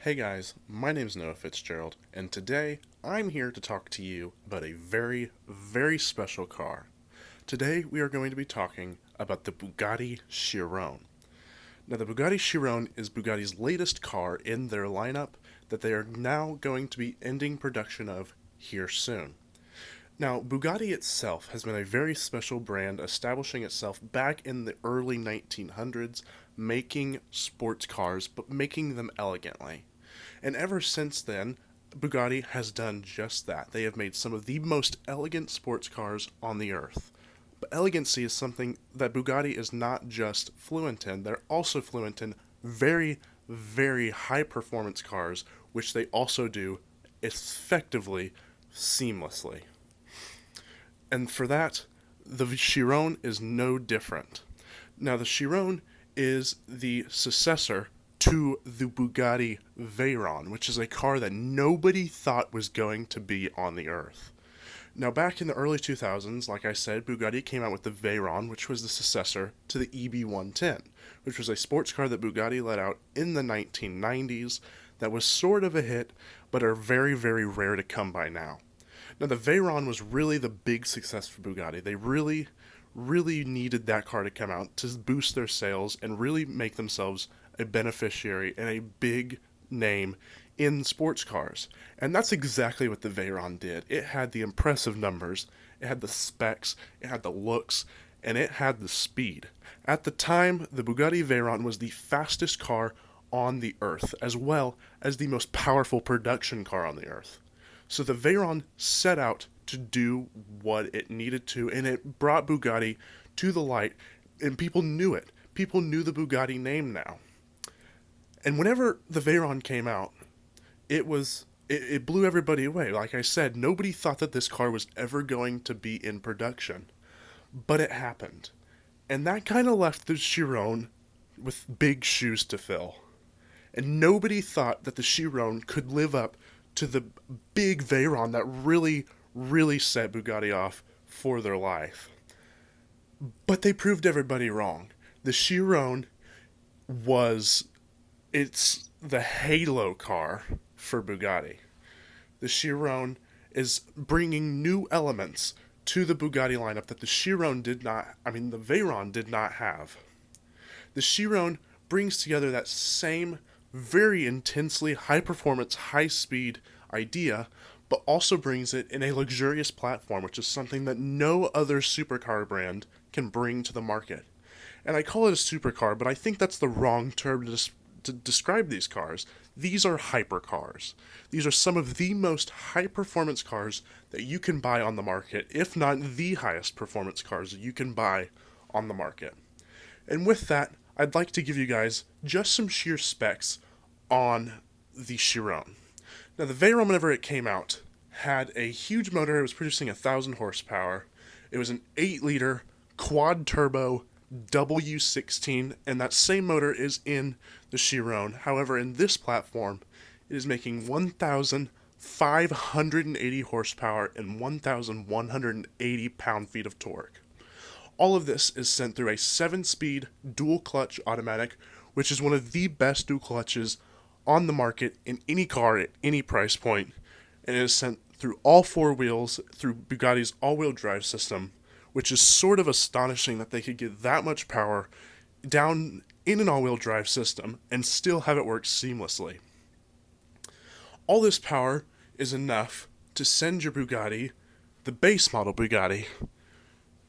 Hey guys, my name is Noah Fitzgerald, and today I'm here to talk to you about a very, very special car. Today we are going to be talking about the Bugatti Chiron. Now, the Bugatti Chiron is Bugatti's latest car in their lineup that they are now going to be ending production of here soon. Now, Bugatti itself has been a very special brand, establishing itself back in the early 1900s, making sports cars, but making them elegantly. And ever since then, Bugatti has done just that. They have made some of the most elegant sports cars on the earth. But elegancy is something that Bugatti is not just fluent in, they're also fluent in very, very high performance cars, which they also do effectively, seamlessly. And for that, the Chiron is no different. Now, the Chiron is the successor to the Bugatti Veyron, which is a car that nobody thought was going to be on the earth. Now, back in the early 2000s, like I said, Bugatti came out with the Veyron, which was the successor to the EB110, which was a sports car that Bugatti let out in the 1990s that was sort of a hit, but are very, very rare to come by now. Now, the Veyron was really the big success for Bugatti. They really, really needed that car to come out to boost their sales and really make themselves a beneficiary and a big name in sports cars. And that's exactly what the Veyron did. It had the impressive numbers, it had the specs, it had the looks, and it had the speed. At the time, the Bugatti Veyron was the fastest car on the earth, as well as the most powerful production car on the earth. So the Veyron set out to do what it needed to, and it brought Bugatti to the light, and people knew it. People knew the Bugatti name now. And whenever the Veyron came out, it blew everybody away. Like I said, nobody thought that this car was ever going to be in production, but it happened. And that kind of left the Chiron with big shoes to fill. And nobody thought that the Chiron could live up to the big Veyron that really, really set Bugatti off for their life. But they proved everybody wrong. The Chiron it's the halo car for Bugatti. The Chiron is bringing new elements to the Bugatti lineup that the Veyron did not have. The Chiron brings together that same very intensely high performance, high speed idea, but also brings it in a luxurious platform, which is something that no other supercar brand can bring to the market. And I call it a supercar, but I think that's the wrong term to describe these cars. These are hypercars. These are some of the most high performance cars that you can buy on the market, if not the highest performance cars that you can buy on the market. And with that, I'd like to give you guys just some sheer specs on the Chiron. Now, the Veyron, whenever it came out, had a huge motor. It was producing 1,000 horsepower. It was an 8-liter quad-turbo W16, and that same motor is in the Chiron. However, in this platform, it is making 1,580 horsepower and 1,180 pound-feet of torque. All of this is sent through a 7-speed dual-clutch automatic, which is one of the best dual clutches on the market in any car at any price point, and it is sent through all 4 wheels through Bugatti's all-wheel drive system, which is sort of astonishing that they could get that much power down in an all-wheel drive system and still have it work seamlessly. All this power is enough to send your Bugatti, the base model Bugatti,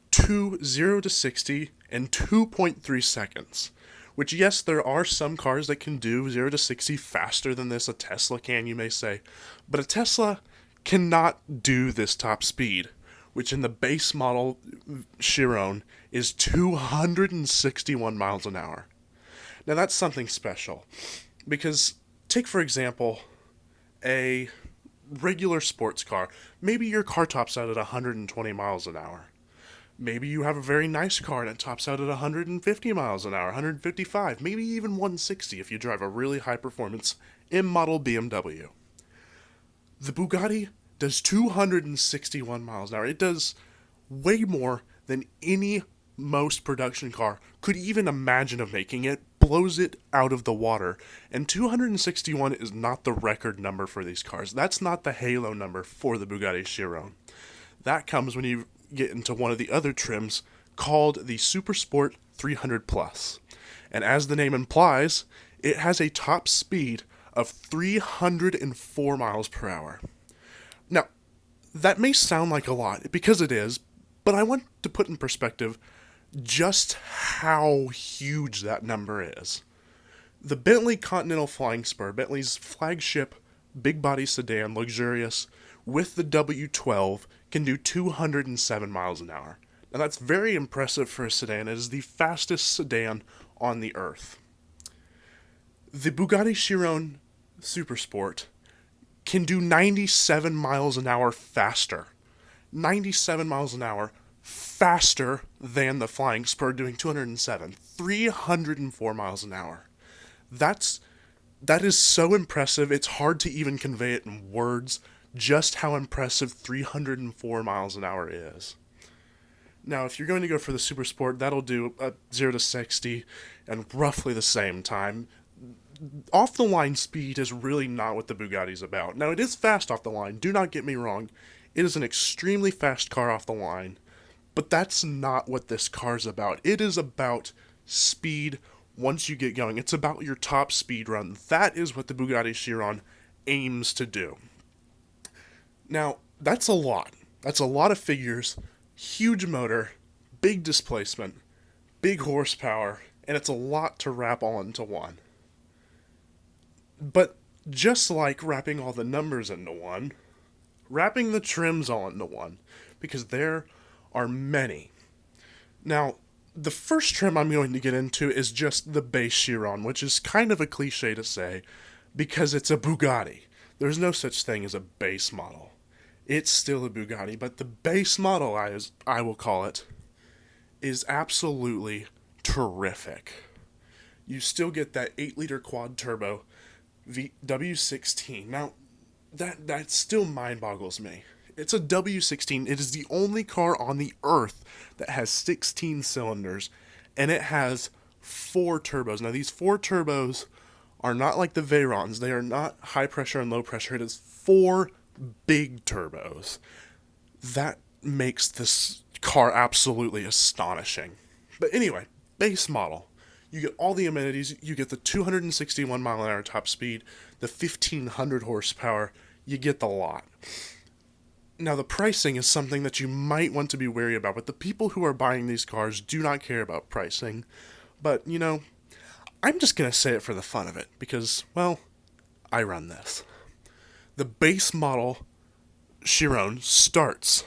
to 0 to 60 in 2.3 seconds. Which, yes, there are some cars that can do 0 to 60 faster than this. A Tesla can, you may say. But a Tesla cannot do this top speed, which in the base model Chiron is 261 miles an hour. Now, that's something special. Because, take for example, a regular sports car. Maybe your car tops out at 120 miles an hour. Maybe you have a very nice car and it tops out at 150 miles an hour, 155, maybe even 160 if you drive a really high-performance M-model BMW. The Bugatti does 261 miles an hour. It does way more than any most production car could even imagine of making it blows it out of the water. And 261 is not the record number for these cars. That's not the halo number for the Bugatti Chiron. That comes when you get into one of the other trims called the Supersport 300 Plus. And as the name implies, it has a top speed of 304 miles per hour. Now, that may sound like a lot, because it is, but I want to put in perspective just how huge that number is. The Bentley Continental Flying Spur, Bentley's flagship big body sedan, luxurious, with the W12, can do 207 miles an hour. Now that's very impressive for a sedan. It is the fastest sedan on the earth. The Bugatti Chiron Supersport can do 97 miles an hour faster. 97 miles an hour faster than the Flying Spur doing 207. 304 miles an hour. That is so impressive, it's hard to even convey it in words just how impressive 304 miles an hour is. Now, if you're going to go for the Super Sport, that'll do 0 to 60 in roughly the same time. Off the line speed is really not what the Bugatti's about. Now, it is fast off the line, do not get me wrong. It is an extremely fast car off the line, but that's not what this car's about. It is about speed once you get going. It's about your top speed run. That is what the Bugatti Chiron aims to do. Now, that's a lot. That's a lot of figures, huge motor, big displacement, big horsepower, and it's a lot to wrap all into one. But just like wrapping all the numbers into one, wrapping the trims all into one, because there are many. Now, the first trim I'm going to get into is just the base Chiron, which is kind of a cliche to say, because it's a Bugatti. There's no such thing as a base model. It's still a Bugatti, but the base model, I will call it, is absolutely terrific. You still get that 8-liter quad turbo W16. Now, that still mind boggles me. It's a W16. It is the only car on the earth that has 16 cylinders, and it has 4 turbos. Now, these 4 turbos are not like the Veyrons. They are not high pressure and low pressure. It is 4 big turbos. That makes this car absolutely astonishing. But anyway, base model. You get all the amenities. You get the 261 mile an hour top speed, the 1500 horsepower. You get the lot. Now, the pricing is something that you might want to be wary about, but the people who are buying these cars do not care about pricing. But, you know, I'm just going to say it for the fun of it, because, well, I run this. The base model Chiron starts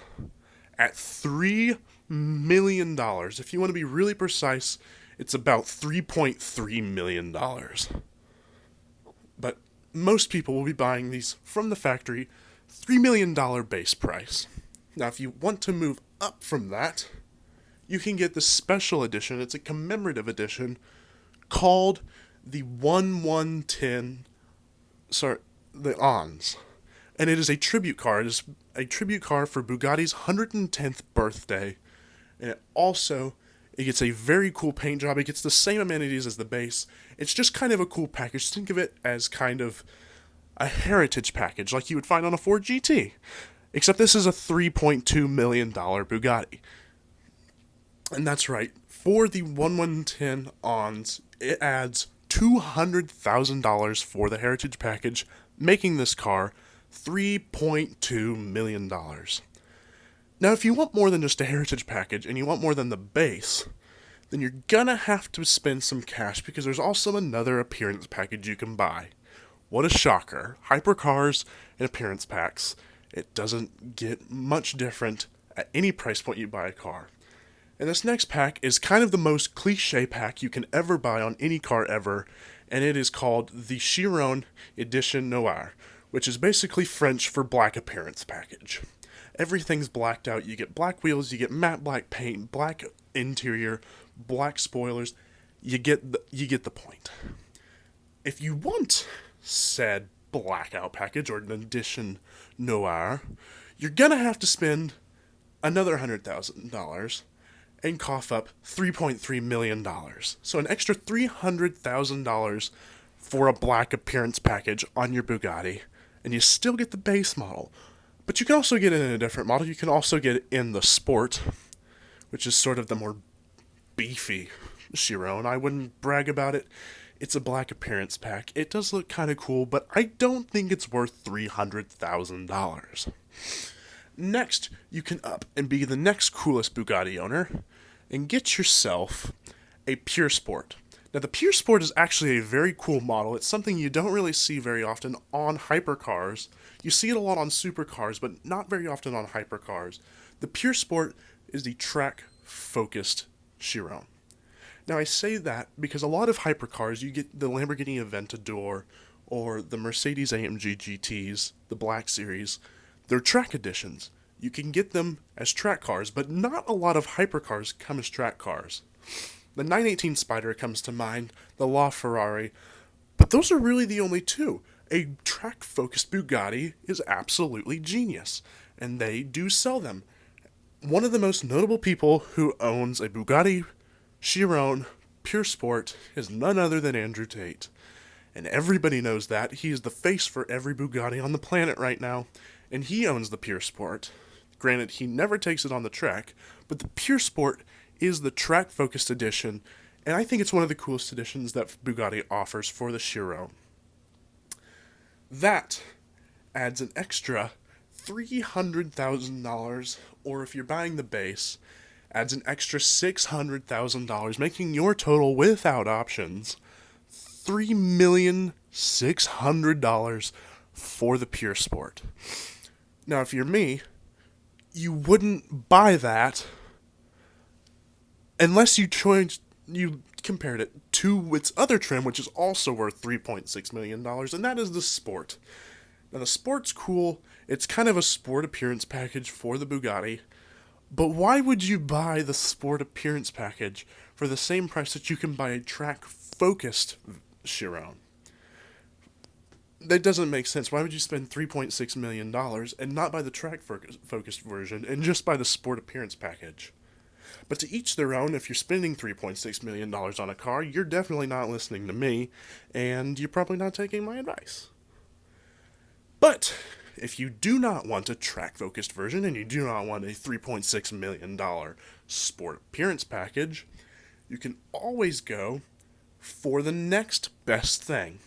at $3 million. If you want to be really precise, it's about $3.3 million. But most people will be buying these from the factory, $3 million base price. Now, if you want to move up from that, you can get the special edition. It's a commemorative edition called the 1110, the Ons. And it is a tribute car. It is a tribute car for Bugatti's 110th birthday. And it gets a very cool paint job. It gets the same amenities as the base. It's just kind of a cool package. Think of it as kind of a heritage package like you would find on a Ford GT. Except this is a $3.2 million Bugatti. And that's right. For the 1110 Ons, it adds $200,000 for the heritage package, making this car $3.2 million. Now, if you want more than just a heritage package, and you want more than the base, then you're gonna have to spend some cash, because there's also another appearance package you can buy. What a shocker. Hypercars and appearance packs. It doesn't get much different at any price point you buy a car. And this next pack is kind of the most cliche pack you can ever buy on any car ever, and it is called the Chiron Edition Noir, which is basically French for black appearance package. Everything's blacked out. You get black wheels, you get matte black paint, black interior, black spoilers. You get the point. If you want said blackout package or an edition Noir, you're gonna have to spend another $100,000, and cough up $3.3 million. So an extra $300,000 for a black appearance package on your Bugatti, and you still get the base model. But you can also get it in a different model. You can also get it in the Sport, which is sort of the more beefy Chiron. I wouldn't brag about it. It's a black appearance pack. It does look kind of cool, but I don't think it's worth $300,000. Next, you can up and be the next coolest Bugatti owner and get yourself a Pure Sport. Now, the Pure Sport is actually a very cool model. It's something you don't really see very often on hypercars. You see it a lot on supercars, but not very often on hypercars. The Pure Sport is the track-focused Chiron. Now, I say that because a lot of hypercars, you get the Lamborghini Aventador or the Mercedes-AMG GTs, the Black Series, they're track editions. You can get them as track cars, but not a lot of hypercars come as track cars. The 918 Spider comes to mind, the LaFerrari, but those are really the only two. A track-focused Bugatti is absolutely genius, and they do sell them. One of the most notable people who owns a Bugatti Chiron Pure Sport is none other than Andrew Tate. And everybody knows that. He is the face for every Bugatti on the planet right now, and he owns the Pure Sport. Granted, he never takes it on the track, but the Pure Sport is the track-focused edition, and I think it's one of the coolest editions that Bugatti offers for the Chiron. That adds an extra $300,000, or if you're buying the base, adds an extra $600,000, making your total without options $3,600,000 for the Pure Sport. Now, if you're me, you wouldn't buy that unless you compared it to its other trim, which is also worth $3.6 million, and that is the Sport. Now, the Sport's cool. It's kind of a sport appearance package for the Bugatti, but why would you buy the Sport appearance package for the same price that you can buy a track-focused Chiron? That doesn't make sense. Why would you spend $3.6 million and not buy the track-focused version and just buy the Sport appearance package? But to each their own. If you're spending $3.6 million on a car, you're definitely not listening to me, and you're probably not taking my advice. But if you do not want a track-focused version and you do not want a $3.6 million Sport appearance package, you can always go for the next best thing,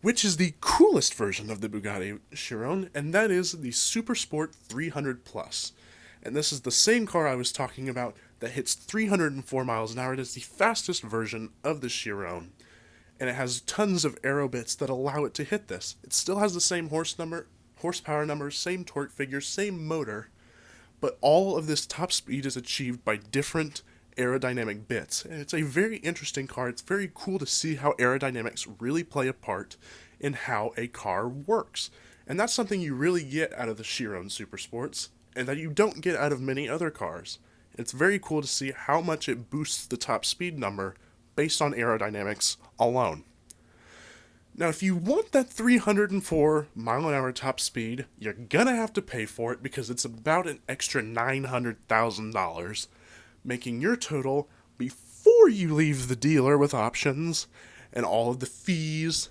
which is the coolest version of the Bugatti Chiron, and that is the Super Sport 300 Plus. And this is the same car I was talking about that hits 304 miles an hour. It is the fastest version of the Chiron, and it has tons of aero bits that allow it to hit this. It still has the same horsepower numbers, same torque figures, same motor, but all of this top speed is achieved by different aerodynamic bits. And it's a very interesting car. It's very cool to see how aerodynamics really play a part in how a car works. And that's something you really get out of the Chiron Super Sports, and that you don't get out of many other cars. It's very cool to see how much it boosts the top speed number based on aerodynamics alone. Now, if you want that 304 mile an hour top speed, you're gonna have to pay for it because it's about an extra $900,000, making your total before you leave the dealer with options and all of the fees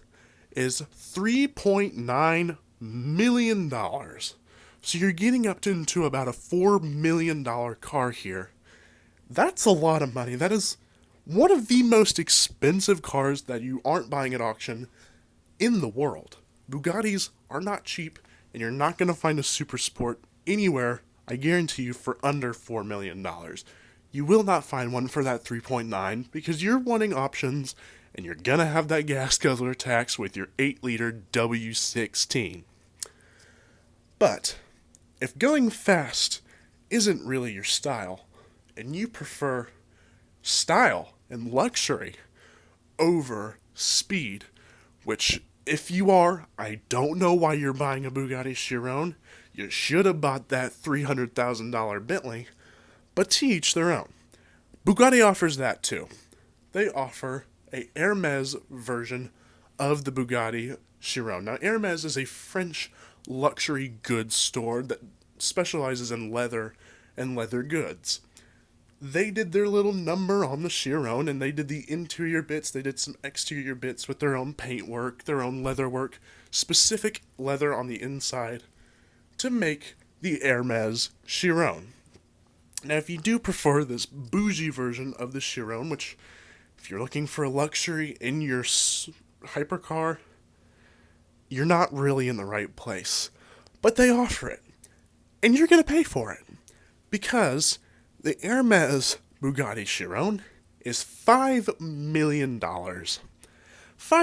is $3.9 million. So you're getting up into about a $4 million car here. That's a lot of money. That is one of the most expensive cars that you aren't buying at auction in the world. Bugattis are not cheap, and you're not going to find a Super Sport anywhere, I guarantee you, for under $4 million. You will not find one for that 3.9 because you're wanting options, and you're going to have that gas guzzler tax with your 8-liter W16. But if going fast isn't really your style, and you prefer style and luxury over speed, which if you are, I don't know why you're buying a Bugatti Chiron. You should have bought that $300,000 Bentley, but to each their own. Bugatti offers that too. They offer a Hermes version of the Bugatti Chiron. Now, Hermes is a French luxury goods store that specializes in leather and leather goods. they did their little number on the Chiron, and they did the interior bits, they did some exterior bits with their own paintwork, their own leather work, specific leather on the inside, to make the Hermes Chiron. Now, if you do prefer this bougie version of the Chiron, which, if you're looking for a luxury in your hypercar, you're not really in the right place. But they offer it, and you're going to pay for it, because the Hermes Bugatti Chiron is $5 million. $5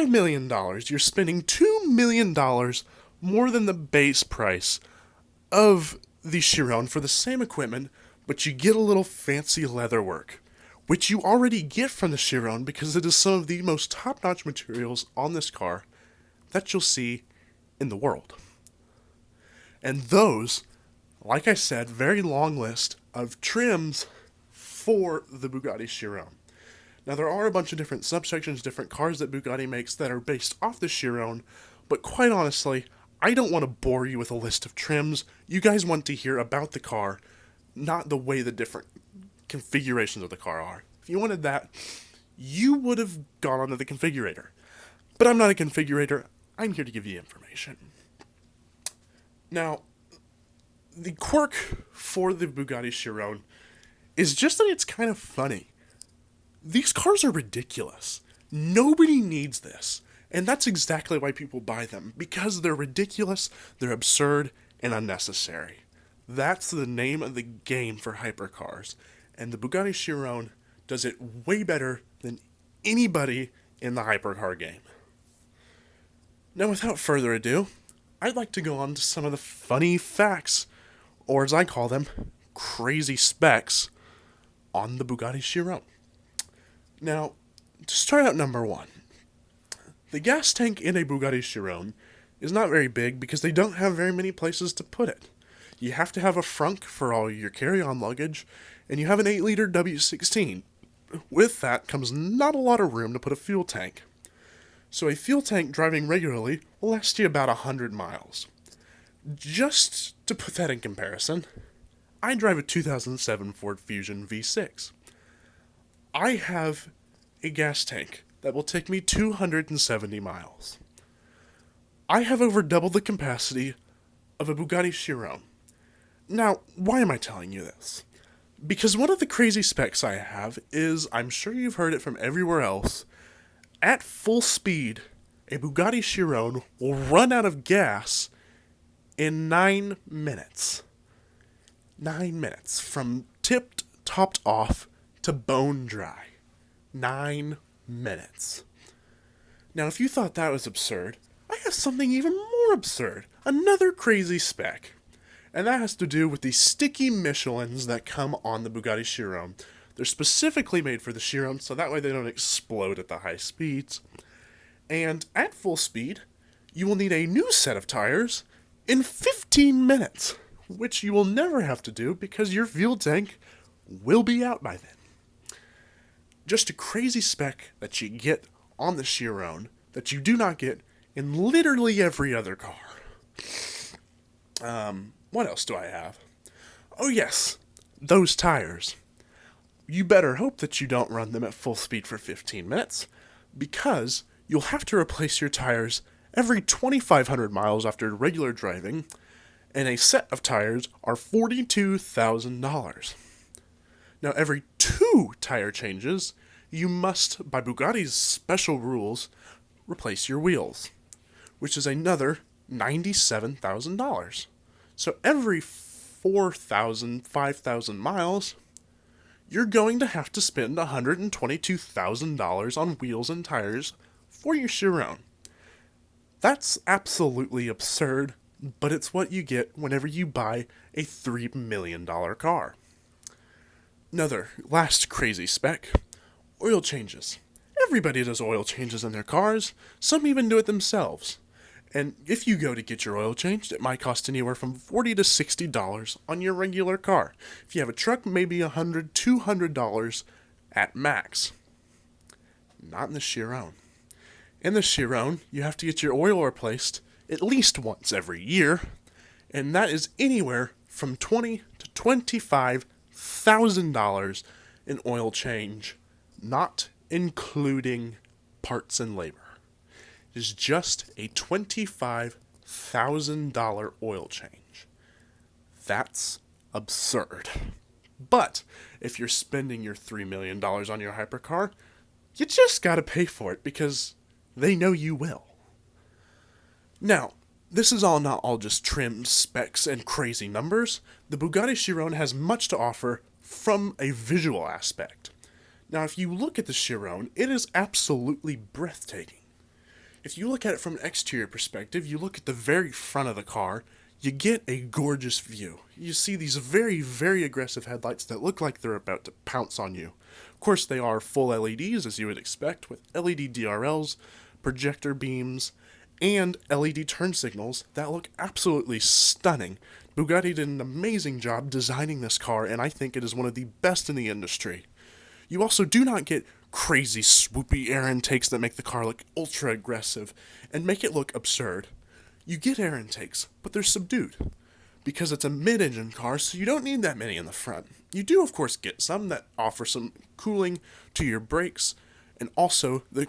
million. You're spending $2 million more than the base price of the Chiron for the same equipment, but you get a little fancy leather work, which you already get from the Chiron because it is some of the most top-notch materials on this car that you'll see in the world. And those, like I said, very long list of trims for the Bugatti Chiron. Now, there are a bunch of different subsections, different cars that Bugatti makes that are based off the Chiron, but quite honestly, I don't want to bore you with a list of trims. You guys want to hear about the car, not the way the different configurations of the car are. If you wanted that, you would have gone onto the configurator. But I'm not a configurator. I'm here to give you information. Now, the quirk for the Bugatti Chiron is just that it's kind of funny. These cars are ridiculous. Nobody needs this. And that's exactly why people buy them. Because they're ridiculous, they're absurd, and unnecessary. That's the name of the game for hypercars. And the Bugatti Chiron does it way better than anybody in the hypercar game. Now, without further ado, I'd like to go on to some of the funny facts, or as I call them, crazy specs, on the Bugatti Chiron. Now, to start out, number one, the gas tank in a Bugatti Chiron is not very big because they don't have very many places to put it. You have to have a frunk for all your carry-on luggage, and you have an 8-liter W16. With that comes not a lot of room to put a fuel tank. So a fuel tank driving regularly will last you about 100 miles. Just to put that in comparison, I drive a 2007 Ford Fusion V6. I have a gas tank that will take me 270 miles. I have over double the capacity of a Bugatti Chiron. Now, why am I telling you this? Because one of the crazy specs I have is, I'm sure you've heard it from everywhere else, at full speed, a Bugatti Chiron will run out of gas in 9 minutes. 9 minutes. From topped off to bone dry. 9 minutes. Now, if you thought that was absurd, I have something even more absurd. Another crazy spec. And that has to do with the sticky Michelins that come on the Bugatti Chiron. They're specifically made for the Chiron, so that way they don't explode at the high speeds. And at full speed, you will need a new set of tires in 15 minutes, which you will never have to do because your fuel tank will be out by then. Just a crazy spec that you get on the Chiron that you do not get in literally every other car. What else do I have? Oh yes, those tires. You better hope that you don't run them at full speed for 15 minutes, because you'll have to replace your tires every 2,500 miles after regular driving, and a set of tires are $42,000. Now, every 2 tire changes, you must, by Bugatti's special rules, replace your wheels, which is another $97,000. So every 4,000, 5,000 miles, you're going to have to spend $122,000 on wheels and tires for your Chiron. That's absolutely absurd, but it's what you get whenever you buy a $3 million car. Another last crazy spec, oil changes. Everybody does oil changes in their cars. Some even do it themselves. And if you go to get your oil changed, it might cost anywhere from $40 to $60 on your regular car. If you have a truck, maybe $100, $200 at max. Not in the Chiron. In the Chiron, you have to get your oil replaced at least once every year, and that is anywhere from $20,000 to $25,000 an oil change, not including parts and labor. It is just a $25,000 oil change. That's absurd. But if you're spending your $3 million on your hypercar, you just gotta pay for it because they know you will. Now, this is all not all just trim, specs, and crazy numbers. The Bugatti Chiron has much to offer from a visual aspect. Now, if you look at the Chiron, it is absolutely breathtaking. If you look at it from an exterior perspective, you look at the very front of the car, you get a gorgeous view. You see these very, very aggressive headlights that look like they're about to pounce on you. Of course, they are full LEDs, as you would expect, with LED DRLs, projector beams, and LED turn signals that look absolutely stunning. Bugatti did an amazing job designing this car, and I think it is one of the best in the industry. You also do not get crazy swoopy air intakes that make the car look ultra aggressive and make it look absurd. You get air intakes, but they're subdued. Because it's a mid-engine car, so you don't need that many in the front. You do, of course, get some that offer some cooling to your brakes, and also the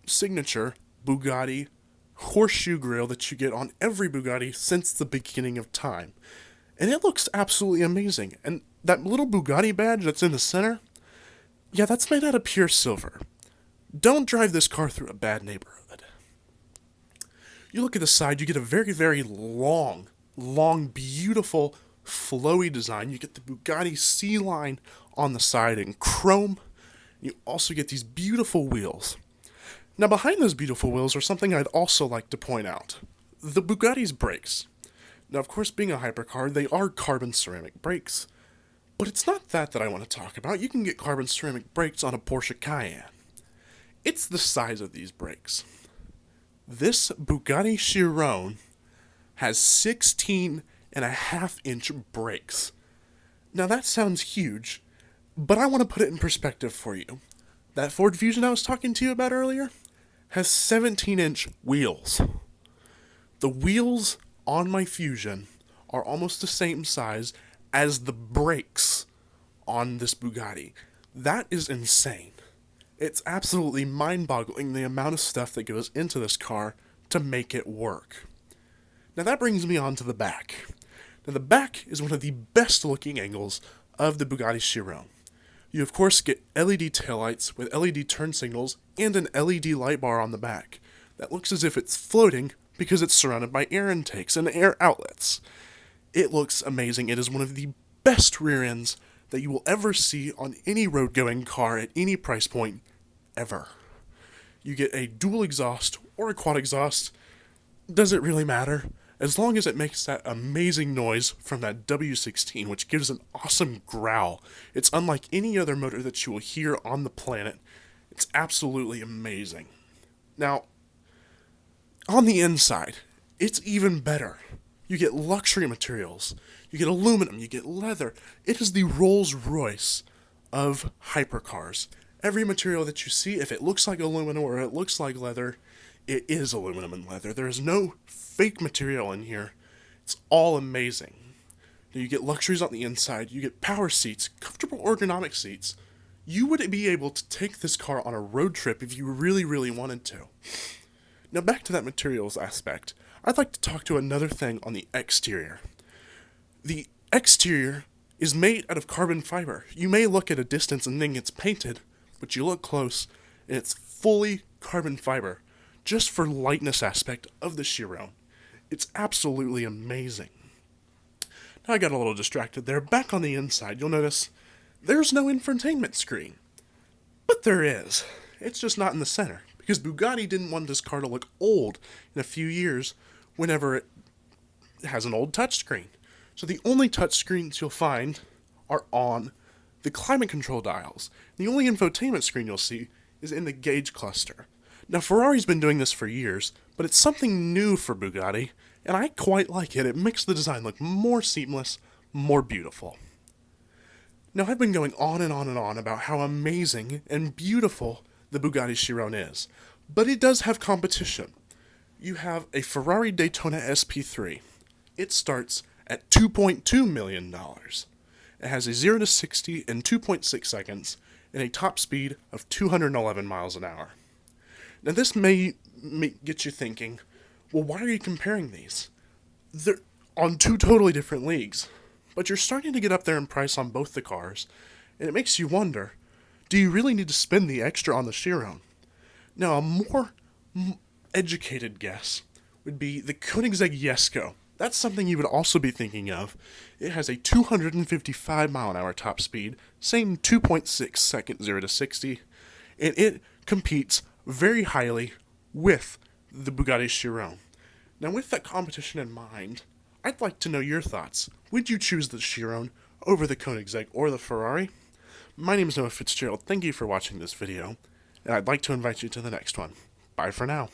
signature Bugatti horseshoe grille that you get on every Bugatti since the beginning of time. And it looks absolutely amazing. And that little Bugatti badge that's in the center, yeah, that's made out of pure silver. Don't drive this car through a bad neighborhood. You look at the side, you get a very, very long, beautiful, flowy design. You get the Bugatti C-line on the side in chrome. You also get these beautiful wheels. Now, behind those beautiful wheels are something I'd also like to point out. The Bugatti's brakes. Now, of course, being a hypercar, they are carbon ceramic brakes. But it's not that I want to talk about. You can get carbon ceramic brakes on a Porsche Cayenne. It's the size of these brakes. This Bugatti Chiron has 16.5-inch brakes. Now, that sounds huge, but I want to put it in perspective for you. That Ford Fusion I was talking to you about earlier has 17-inch wheels. The wheels on my Fusion are almost the same size as the brakes on this Bugatti. That is insane. It's absolutely mind-boggling the amount of stuff that goes into this car to make it work. Now that brings me on to the back. Now the back is one of the best looking angles of the Bugatti Chiron. You of course get LED taillights with LED turn signals and an LED light bar on the back that looks as if it's floating because it's surrounded by air intakes and air outlets. It looks amazing. It is one of the best rear ends that you will ever see on any road-going car at any price point ever. You get a dual exhaust or a quad exhaust. Does it really matter? As long as it makes that amazing noise from that W16, which gives an awesome growl. It's unlike any other motor that you will hear on the planet. It's absolutely amazing. Now, on the inside, it's even better. You get luxury materials. You get aluminum. You get leather. It is the Rolls-Royce of hypercars. Every material that you see, if it looks like aluminum or it looks like leather, it is aluminum and leather. There is no fake material in here. It's all amazing. You get luxuries on the inside. You get power seats, comfortable ergonomic seats. You would be able to take this car on a road trip if you really, really wanted to. Now back to that materials aspect. I'd like to talk to another thing on the exterior. The exterior is made out of carbon fiber. You may look at a distance and think it's painted, but you look close and it's fully carbon fiber. Just for lightness aspect of the Chiron. It's absolutely amazing. Now I got a little distracted there. Back on the inside, you'll notice there's no infotainment screen. But there is. It's just not in the center. Because Bugatti didn't want this car to look old in a few years whenever it has an old touchscreen. So the only touchscreens you'll find are on the climate control dials. The only infotainment screen you'll see is in the gauge cluster. Now, Ferrari's been doing this for years, but it's something new for Bugatti, and I quite like it. It makes the design look more seamless, more beautiful. Now, I've been going on and on and on about how amazing and beautiful the Bugatti Chiron is, but it does have competition. You have a Ferrari Daytona SP3. It starts at $2.2 million. It has a 0 to 60 in 2.6 seconds and a top speed of 211 miles an hour. Now this may get you thinking, well, why are you comparing these? They're on two totally different leagues, but you're starting to get up there in price on both the cars, and it makes you wonder, do you really need to spend the extra on the Chiron? Now, a more educated guess would be the Koenigsegg Jesko. That's something you would also be thinking of. It has a 255 mile an hour top speed, same 2.6 second 0 to 60, and it competes very highly with the Bugatti Chiron. Now, with that competition in mind, I'd like to know your thoughts. Would you choose the Chiron over the Koenigsegg or the Ferrari? My name is Noah Fitzgerald. Thank you for watching this video, and I'd like to invite you to the next one. Bye for now.